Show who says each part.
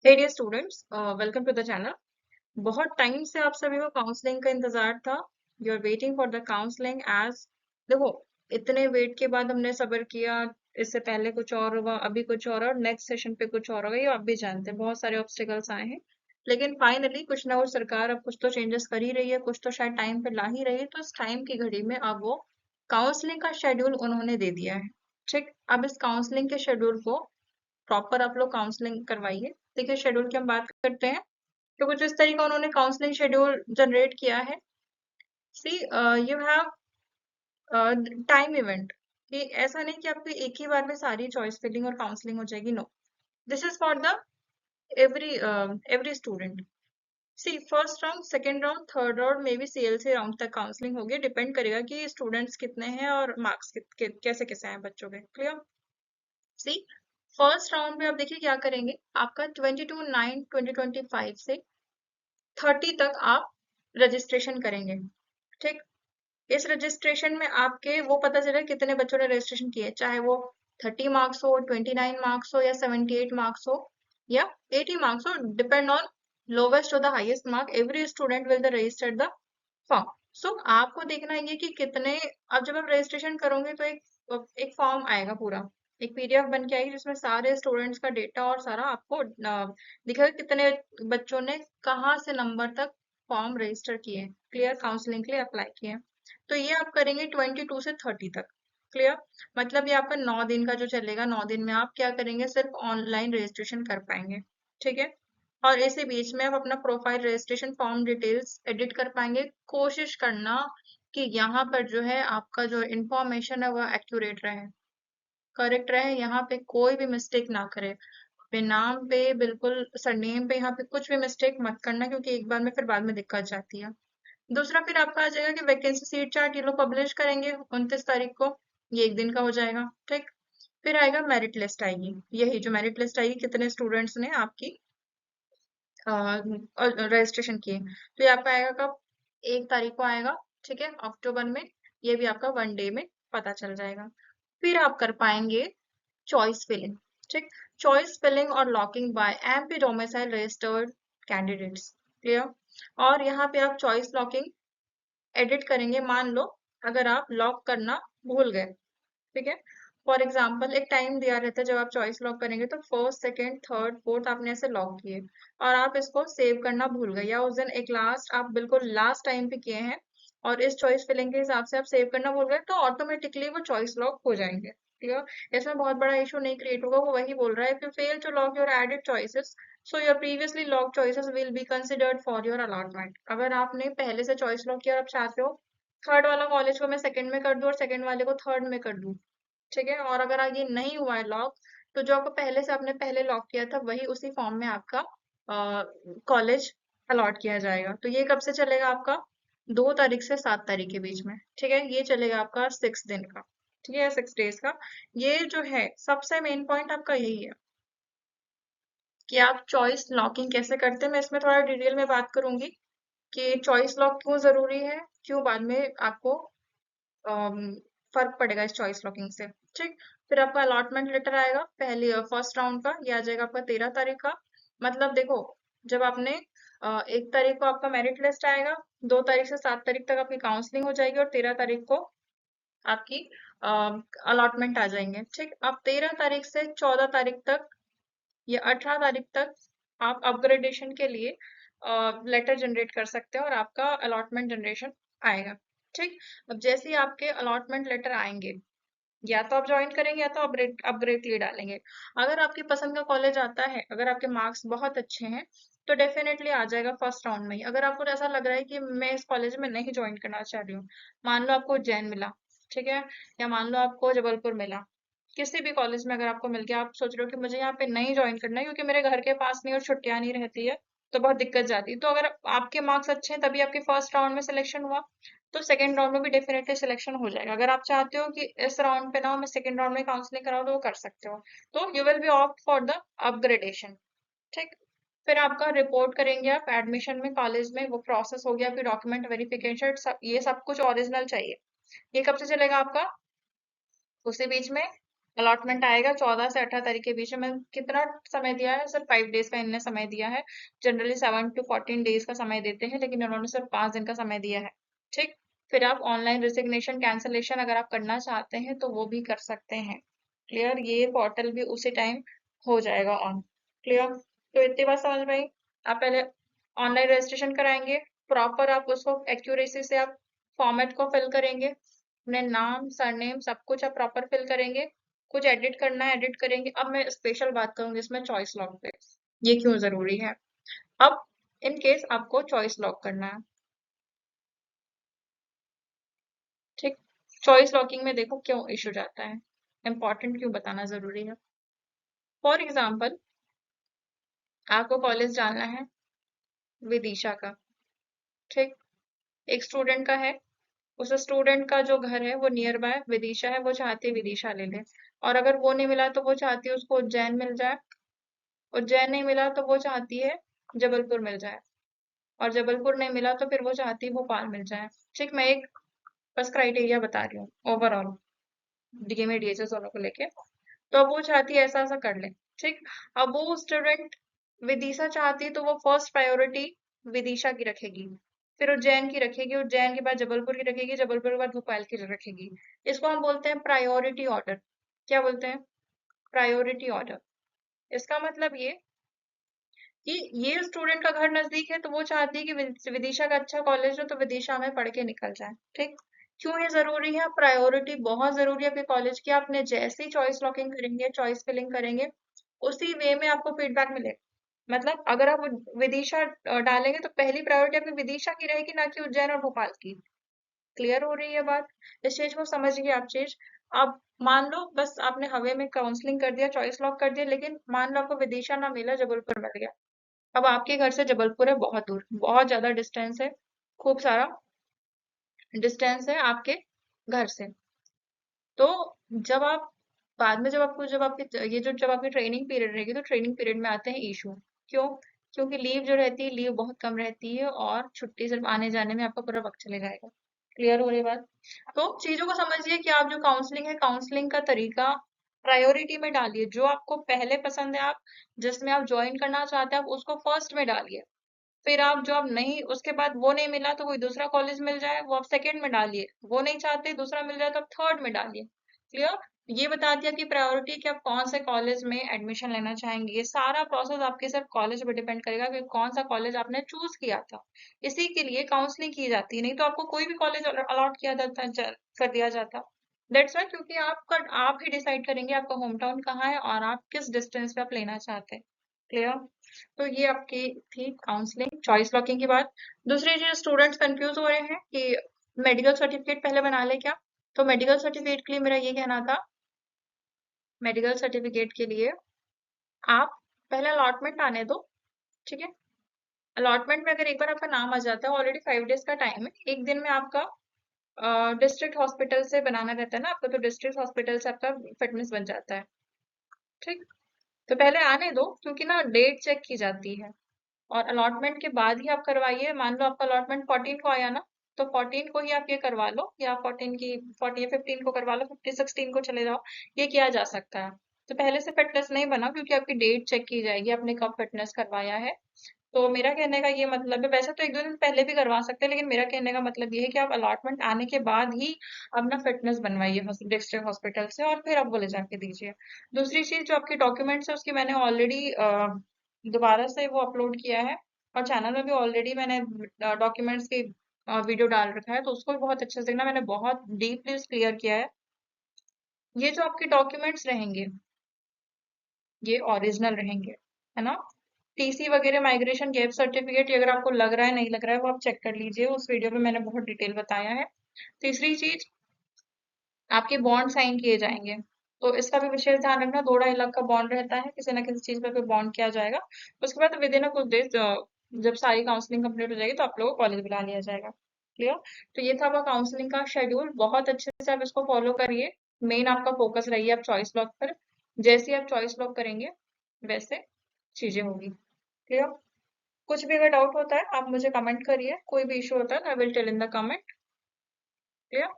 Speaker 1: Hey dear students, welcome to the channel. बहुत time से आप सभी को काउंसलिंग का इंतजार था। You are waiting for the counselling as देखो, इतने वेट के बाद हमने सब्र किया। इससे पहले कुछ और हुआ, अभी कुछ और नेक्स्ट सेशन पे कुछ और होगा। ये आप भी जानते हैं, बहुत सारे ऑब्स्टिकल्स आए हैं। लेकिन फाइनली कुछ ना कुछ सरकार अब कुछ तो चेंजेस कर ही रही है, कुछ तो शायद टाइम पे ला ही रही है। तो इस टाइम की घड़ी में अब वो काउंसलिंग का शेड्यूल उन्होंने दे दिया है। ठीक, अब इस काउंसलिंग के शेड्यूल को प्रॉपर आप लोग काउंसलिंग करवाइए। देखिए, शेड्यूल की हम बात करते हैं तो कुछ इस तरीके का उन्होंने काउंसलिंग शेड्यूल जनरेट किया है। सी, यू हैव टाइम इवेंट, कि ऐसा नहीं कि आपकी एक ही बार में सारी चॉइस फिलिंग और काउंसलिंग हो जाएगी। No, this is for the every every student. See, first round, second round, third round में भी सीएलसी राउंड तक काउंसलिंग होगी। डिपेंड करेगा कि स्टूडेंट्स कितने हैं और मार्क्स कैसे कैसे हैं बच्चों के। क्लियर? सी, फर्स्ट राउंड में आप देखिए क्या करेंगे। आपका 22/9/2025 से 30 तक आप रजिस्ट्रेशन करेंगे। ठीक, इस रजिस्ट्रेशन में आपके वो पता चले कितने बच्चों ने रजिस्ट्रेशन किए, चाहे वो 30 मार्क्स हो, 29 मार्क्स हो, या 78 मार्क्स हो, या 80 मार्क्स हो। डिपेंड ऑन लोवेस्ट और the highest mark, every student will the register the form. So आपको देखना है ये कि कितने, अब जब आप रजिस्ट्रेशन करोगे तो एक फॉर्म आएगा पूरा, एक पीडीएफ बन के आएगी जिसमें सारे स्टूडेंट्स का डेटा और सारा आपको दिखेगा कितने बच्चों ने कहाँ से नंबर तक फॉर्म रजिस्टर किए, क्लियर, काउंसलिंग के लिए अप्लाई किए। तो ये आप करेंगे 22 से 30 तक। क्लियर? मतलब ये आपका 9 दिन का जो चलेगा, 9 दिन में आप क्या करेंगे, सिर्फ ऑनलाइन रजिस्ट्रेशन कर पाएंगे। ठीक है, और इसी बीच में आप अपना profile registration form details edit कर पाएंगे। कोशिश करना कि यहाँ पर जो है आपका जो इंफॉर्मेशन है वो एक्यूरेट रहे, करेक्ट रहे। यहाँ पे कोई भी मिस्टेक ना करे, अपने नाम पे बिल्कुल, सरनेम पे यहाँ पे कुछ भी मिस्टेक मत करना, क्योंकि एक बार में फिर बाद में दिक्कत जाती है। दूसरा, फिर आपका आ जाएगा कि वैकेंसी सीट चार्ट ये लोग पब्लिश करेंगे 29 तारीख को। ये एक दिन का हो जाएगा। ठीक, फिर आएगा मेरिट लिस्ट आएगी। यही जो मेरिट लिस्ट आएगी, कितने स्टूडेंट्स ने आपकी रजिस्ट्रेशन किए। तो ये आपका आएगा कब? 1 तारीख को आएगा। ठीक है, अक्टूबर में। ये भी आपका 1 डे में पता चल जाएगा। फिर आप कर पाएंगे चॉइस फिलिंग। ठीक, चॉइस फिलिंग और locking by MP domicile registered candidates. Clear? और यहाँ पे आप चॉइस लॉकिंग एडिट करेंगे। मान लो अगर आप लॉक करना भूल गए, ठीक है, फॉर एग्जाम्पल एक टाइम दिया रहता है जब आप चॉइस लॉक करेंगे, तो फर्स्ट, सेकंड, थर्ड, फोर्थ आपने ऐसे लॉक किए और आप इसको सेव करना भूल गए, या उस दिन एक लास्ट, आप बिल्कुल लास्ट टाइम पे किए हैं और इस चॉइस फिलिंग के हिसाब से आप सेव करना भूल गए, तो ऑटोमेटिकली वो चॉइस लॉक हो जाएंगे। ठीक है, इसमें बहुत बड़ा इशू नहीं क्रिएट होगा। वो वही बोल रहा है, if you fail to lock your added choices, so your previously lock choices will be considered for your allotment. अगर आपने पहले से चॉइस लॉक किया और आप चाहते हो थर्ड वाला कॉलेज को मैं सेकंड में कर दूं और सेकंड वाले को थर्ड में कर दूं, ठीक है, और अगर ये नहीं हुआ है लॉक, तो जो आपको पहले से आपने पहले लॉक किया था वही उसी फॉर्म में आपका कॉलेज अलॉट किया जाएगा। तो ये कब से चलेगा आपका? 2 तारीख से 7 तारीख के बीच में। ठीक है, ये चलेगा आपका 6 दिन का। ठीक है, 6 डेज का। ये जो है सबसे मेन पॉइंट आपका यही है कि आप चॉइस लॉकिंग कैसे करते हैं। मैं इसमें थोड़ा डिटेल में बात करूंगी कि चॉइस लॉक क्यों जरूरी है, क्यों बाद में आपको अम, फर्क पड़ेगा इस चॉइस लॉकिंग से। ठीक, फिर आपका अलॉटमेंट लेटर आएगा पहले फर्स्ट राउंड का, ये आ जाएगा आपका 13 तारीख का। मतलब देखो, जब आपने 1 तारीख को आपका मेरिट लिस्ट आएगा, 2 तारीख से 7 तारीख तक आपकी काउंसलिंग हो जाएगी और 13 तारीख को आपकी अलॉटमेंट आ जाएंगे। ठीक, अब 13 तारीख से 14 तारीख तक या 18 तारीख तक आप अपग्रेडेशन के लिए लेटर जनरेट कर सकते हो और आपका अलॉटमेंट जनरेशन आएगा। ठीक, अब जैसे ही आपके अलॉटमेंट लेटर आएंगे, या तो आप ज्वाइन करेंगे या तो अपग्रेड अपग्रेड के लिए डालेंगे। अगर आपकी पसंद का कॉलेज आता है, अगर आपके मार्क्स बहुत अच्छे हैं, तो डेफिनेटली आ जाएगा फर्स्ट राउंड में ही। अगर आपको ऐसा लग रहा है कि मैं इस कॉलेज में नहीं ज्वाइन करना चाह रही हूँ, मान लो आपको उज्जैन मिला, ठीक है, या मान लो आपको जबलपुर मिला, किसी भी कॉलेज में अगर आपको मिल गया, आप सोच रहे हो कि मुझे यहाँ पे नहीं ज्वाइन करना है क्योंकि मेरे घर के पास नहीं और छुट्टियां नहीं रहती है, तो बहुत दिक्कत जाती है, तो अगर आपके मार्क्स अच्छे हैं तभी आपके फर्स्ट राउंड में सिलेक्शन हुआ, तो सेकंड राउंड में भी डेफिनेटली सिलेक्शन हो जाएगा। अगर आप चाहते हो कि इस राउंड पे ना हो, मैं सेकंड राउंड में काउंसलिंग कराऊं, तो वो कर सकते हो। तो you will be opt for the upgradation. ठीक, फिर आपका रिपोर्ट करेंगे आप एडमिशन में कॉलेज में, वो प्रोसेस हो गया। फिर डॉक्यूमेंट वेरिफिकेशन, ये सब कुछ ओरिजिनल चाहिए। ये कब से चलेगा आपका? उसी बीच में अलॉटमेंट आएगा 14 से 18 तारीख के बीच में। कितना समय दिया है? सिर्फ 5 डेज का इनने समय दिया है। जनरली 7 to 14 डेज का समय देते हैं, लेकिन इन्होंने सिर्फ 5 दिन का समय दिया है। ठीक। फिर आप ऑनलाइन रिजिग्नेशन कैंसलेशन अगर आप करना चाहते हैं तो वो भी कर सकते हैं। क्लियर? ये पोर्टल भी उसी टाइम हो जाएगा ऑन। क्लियर? तो इतनी बात समझ में आई। आप पहले ऑनलाइन रजिस्ट्रेशन कराएंगे, प्रॉपर आप उसको एक्यूरेसी से आप फॉर्मेट को फिल करेंगे, अपने नाम सरनेम सब कुछ आप प्रॉपर फिल करेंगे। कुछ एडिट करना है एडिट करेंगे। अब मैं स्पेशल बात करूंगी इसमें चॉइस लॉक पे, ये क्यों जरूरी है। अब इन केस आपको चॉइस लॉक करना है, ठीक। चॉइस लॉकिंग में देखो क्यों इशू जाता है, इंपॉर्टेंट क्यों बताना जरूरी है। फॉर एग्जाम्पल आपको कॉलेज जाना है विदिशा का, ठीक। एक स्टूडेंट का है, उस स्टूडेंट का जो घर है वो नियर बाय विदिशा है, वो चाहती है विदिशा ले ले। और अगर वो नहीं मिला तो वो चाहती है उसको उज्जैन मिल जाए। उज्जैन नहीं मिला तो वो चाहती है जबलपुर मिल जाए। और जबलपुर नहीं मिला तो फिर वो चाहती है भोपाल मिल जाए। ठीक। मैं एक बस क्राइटेरिया बता रही हूँ ओवरऑल, डीए में डीएचएस दोनों को लेके। तो अब वो चाहती है ऐसा ऐसा कर ले। ठीक। अब वो स्टूडेंट विदिशा चाहती है तो वो फर्स्ट प्रायोरिटी विदिशा की रखेगी, फिर उज्जैन की रखेगी, उज्जैन के बाद जबलपुर की रखेगी, जबलपुर के बाद भोपाल की रखेगी। इसको हम बोलते हैं प्रायोरिटी ऑर्डर। क्या बोलते हैं? Priority order. इसका मतलब ये कि ये स्टूडेंट का घर नजदीक है तो वो चाहती है कि विदिशा का अच्छा कॉलेज हो तो विदिशा में पढ़ के निकल जाए। ठीक। क्यों ये जरूरी है? प्रायोरिटी बहुत जरूरी है आपके कॉलेज की। आपने जैसे ही चॉइस लॉकिंग करेंगे, चॉइस फिलिंग करेंगे, उसी वे में आपको फीडबैक मिलेगा। मतलब अगर आप विदिशा डालेंगे तो पहली प्रायोरिटी आपकी विदिशा की रहेगी, ना कि उज्जैन और भोपाल की। क्लियर हो रही है बात? इस चीज को समझिए आप चीज। अब मान लो बस आपने हवे में काउंसलिंग कर दिया, चॉइस लॉक कर दिया, लेकिन मान लो आपको विदिशा ना मिला, जबलपुर मिल गया। अब आपके घर से जबलपुर है बहुत दूर, बहुत ज्यादा डिस्टेंस है, खूब सारा डिस्टेंस है आपके घर से। तो जब आप बाद में जब आपकी ये जो जब आपकी ट्रेनिंग पीरियड रहेगी तो ट्रेनिंग पीरियड में आते हैं इशू। क्यों? क्योंकि लीव जो रहती है, लीव बहुत कम रहती है और छुट्टी सिर्फ आने जाने में आपका पूरा वक्त चले जाएगा। क्लियर हो रही बात? तो चीजों को समझिए कि आप जो काउंसलिंग है, काउंसलिंग का तरीका प्रायोरिटी में डालिए। जो आपको पहले पसंद है, आप जिसमें आप ज्वाइन करना चाहते हैं, आप उसको फर्स्ट में डालिए। फिर आप जो अब नहीं, उसके बाद वो नहीं मिला तो कोई दूसरा कॉलेज मिल जाए, वो आप सेकंड में डालिए। वो नहीं चाहते दूसरा मिल जाए तो आप थर्ड में डालिए। क्लियर? ये बता दिया कि प्रायोरिटी कि आप कौन से कॉलेज में एडमिशन लेना चाहेंगे। ये सारा प्रोसेस आपके सिर्फ कॉलेज पे डिपेंड करेगा कि कौन सा कॉलेज आपने चूज किया था। इसी के लिए काउंसलिंग की जाती है, नहीं तो आपको कोई भी कॉलेज अलॉट किया जाता, कर दिया जाता। दैट्स वाई, क्योंकि आप ही डिसाइड करेंगे आपका होम टाउन कहाँ है और आप किस डिस्टेंस पे आप लेना चाहते हैं। क्लियर? तो ये आपकी थी काउंसलिंग चॉइस लॉकिंग की बात। दूसरी चीज, स्टूडेंट्स कंफ्यूज हो रहे हैं कि मेडिकल सर्टिफिकेट पहले बना ले क्या। तो मेडिकल सर्टिफिकेट के लिए मेरा ये कहना था, मेडिकल सर्टिफिकेट के लिए आप पहले अलॉटमेंट आने दो। ठीक है। अलॉटमेंट में अगर एक बार आपका नाम आ जाता है, ऑलरेडी 5 डेज का टाइम है, एक दिन में आपका डिस्ट्रिक्ट हॉस्पिटल से बनाना रहता है ना आपका, तो डिस्ट्रिक्ट हॉस्पिटल से आपका फिटनेस बन जाता है। ठीक। तो पहले आने दो, क्योंकि ना डेट चेक की जाती है और अलॉटमेंट के बाद ही आप करवाइए। मान लो आपका अलॉटमेंट 14 को आया ना, तो 14 को ही आप ये करवा लो, या 14 या 15 को करवा लो, 16 को चले जाओ। ये किया जा सकता है। तो पहले से फिटनेस नहीं बना, क्योंकि आपकी डेट चेक की जाएगी आपने कब फिटनेस करवाया है। तो मेरा कहने का ये मतलब है, वैसे तो एक दो दिन पहले भी करवा सकते हैं, लेकिन मेरा कहने का मतलब ये है कि आप अलॉटमेंट आने के बाद ही अपना फिटनेस बनवाइए डिस्ट्रिक्ट हॉस्पिटल से, और फिर आप वो ले जाके दीजिए। दूसरी चीज, जो आपके डॉक्यूमेंट्स है उसकी मैंने ऑलरेडी दोबारा से वो अपलोड किया है, और चैनल में भी ऑलरेडी मैंने डॉक्यूमेंट्स की वीडियो डाल रखा है, तो उसको भी बहुत अच्छे से देखना, मैंने बहुत डीपली क्लियर किया है। ये जो आपके डॉक्यूमेंट्स रहेंगे, ये ओरिजिनल रहेंगे, है ना। टीसी वगैरह, माइग्रेशन, गैप सर्टिफिकेट, अगर आपको लग रहा है नहीं लग रहा है वो आप चेक कर लीजिए, उस वीडियो में मैंने बहुत डिटेल बताया है। तीसरी चीज, आपके बॉन्ड साइन किए जाएंगे, तो इसका भी विशेष ध्यान रखना। 2-2.5 लाख का बॉन्ड रहता है, किसी ना किसी चीज पर कोई बॉन्ड किया जाएगा। उसके बाद विद इन अ कुछ डेज, जब सारी काउंसलिंग कंप्लीट हो जाएगी तो आप लोगों को कॉलेज बुला लिया जाएगा। क्लियर? तो ये था आपका काउंसलिंग का शेड्यूल, बहुत अच्छे से आप इसको फॉलो करिए। मेन आपका फोकस रहिए आप चॉइस लॉक पर। जैसे ही आप चॉइस लॉक करेंगे वैसे चीजें होगी। क्लियर? कुछ भी अगर डाउट होता है आप मुझे कमेंट करिए, कोई भी इशू होता है I will tell in the comment. Clear?